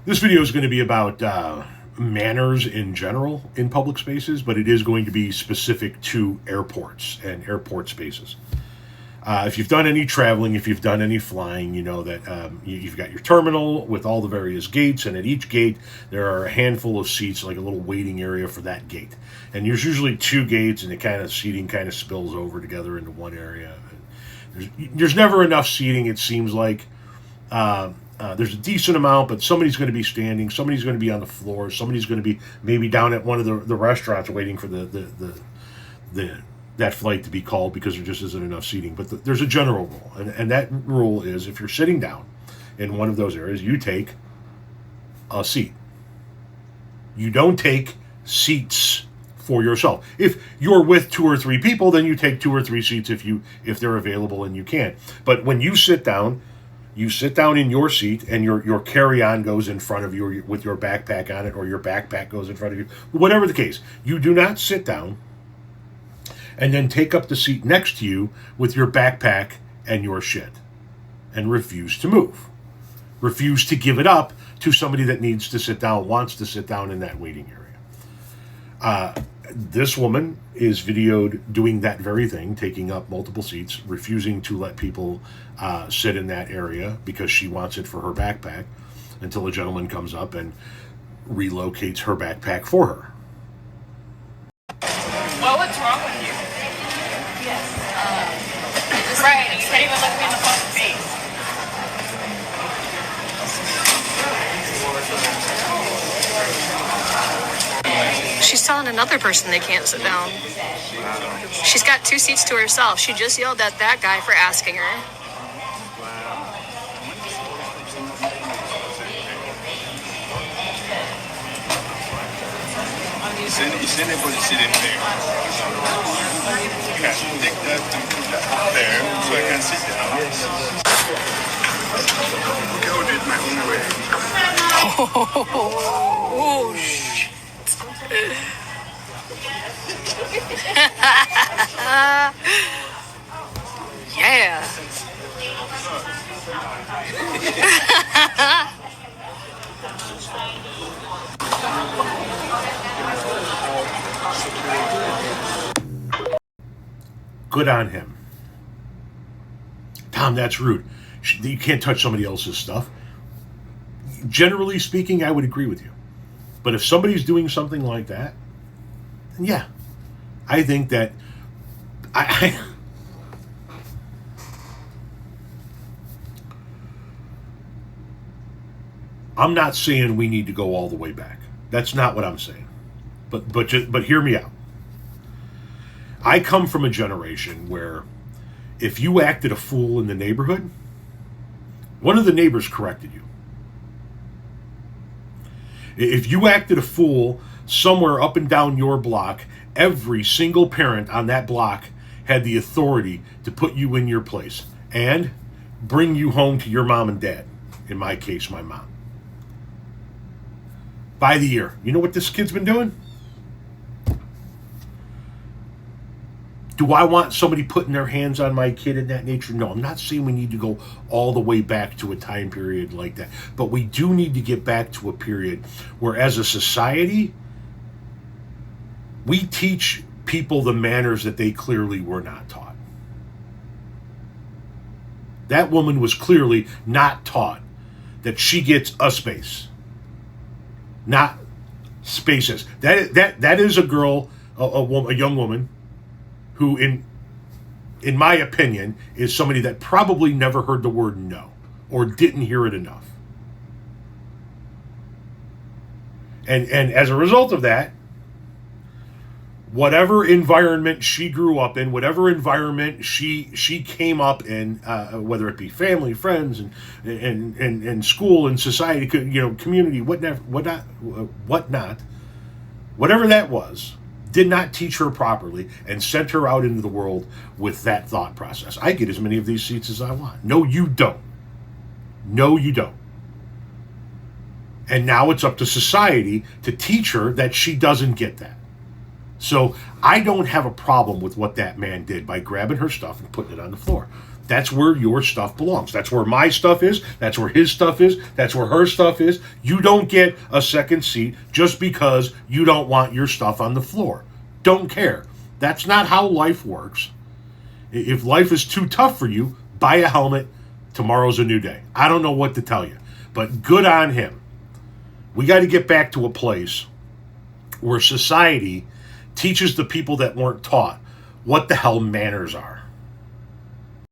This video is going to be about manners in general in public spaces, but it is going to be specific to airports and airport spaces. If you've done any traveling, if you've done any flying, you know that you've got your terminal with all the various gates, and at each gate there are a handful of seats, like a little waiting area for that gate. And there's usually two gates, and the kind of seating kind of spills over together into one area. There's never enough seating, it seems like. There's a decent amount, but somebody's going to be standing, somebody's going to be on the floor, somebody's going to be maybe down at one of the restaurants waiting for that flight to be called because there just isn't enough seating. But there's a general rule, and that rule is if you're sitting down in one of those areas, you take a seat. You don't take seats for yourself. If you're with two or three people, then you take two or three seats if they're available and you can. But when you sit down in your seat, and your carry-on goes in front of you with your backpack on it, or your backpack goes in front of you. Whatever the case, you do not sit down and then take up the seat next to you with your backpack and your shit and refuse to move. Refuse to give it up to somebody that needs to sit down, wants to sit down in that waiting area. This woman is videoed doing that very thing, taking up multiple seats, refusing to let people sit in that area because she wants it for her backpack, until a gentleman comes up and relocates her backpack for her. Well, what's wrong with you? Yes. Right, you can't even look me in the fucking face. She's telling another person they can't sit down. She's got two seats to herself. She just yelled at that guy for asking her. Is anybody sitting there? Okay, take that and put that up there so I can sit down. Okay, I'll do it my own way. Oh, shit. Yeah. Good on him. Tom, that's rude. You can't touch somebody else's stuff. Generally speaking, I would agree with you. But if somebody's doing something like that, then yeah, I think that I'm not saying we need to go all the way back. That's not what I'm saying. But hear me out. I come from a generation where if you acted a fool in the neighborhood, one of the neighbors corrected you. If you acted a fool somewhere up and down your block, every single parent on that block had the authority to put you in your place and bring you home to your mom and dad. In my case, my mom. By the year. You know what this kid's been doing? Do I want somebody putting their hands on my kid in that nature? No, I'm not saying we need to go all the way back to a time period like that. But we do need to get back to a period where, as a society, we teach people the manners that they clearly were not taught. That woman was clearly not taught that she gets a space, not spaces. That is a girl, a young woman, who, in my opinion, is somebody that probably never heard the word no, or didn't hear it enough. And as a result of that, whatever environment she grew up in, whatever environment she came up in, whether it be family, friends, and school and society, community, whatnot, whatever that was, did not teach her properly and sent her out into the world with that thought process. I get as many of these seats as I want. No, you don't. No, you don't. And now it's up to society to teach her that she doesn't get that. So I don't have a problem with what that man did by grabbing her stuff and putting it on the floor. That's where your stuff belongs. That's where my stuff is. That's where his stuff is. That's where her stuff is. You don't get a second seat just because you don't want your stuff on the floor. Don't care. That's not how life works. If life is too tough for you, buy a helmet. Tomorrow's a new day. I don't know what to tell you, but good on him. We got to get back to a place where society teaches the people that weren't taught what the hell manners are.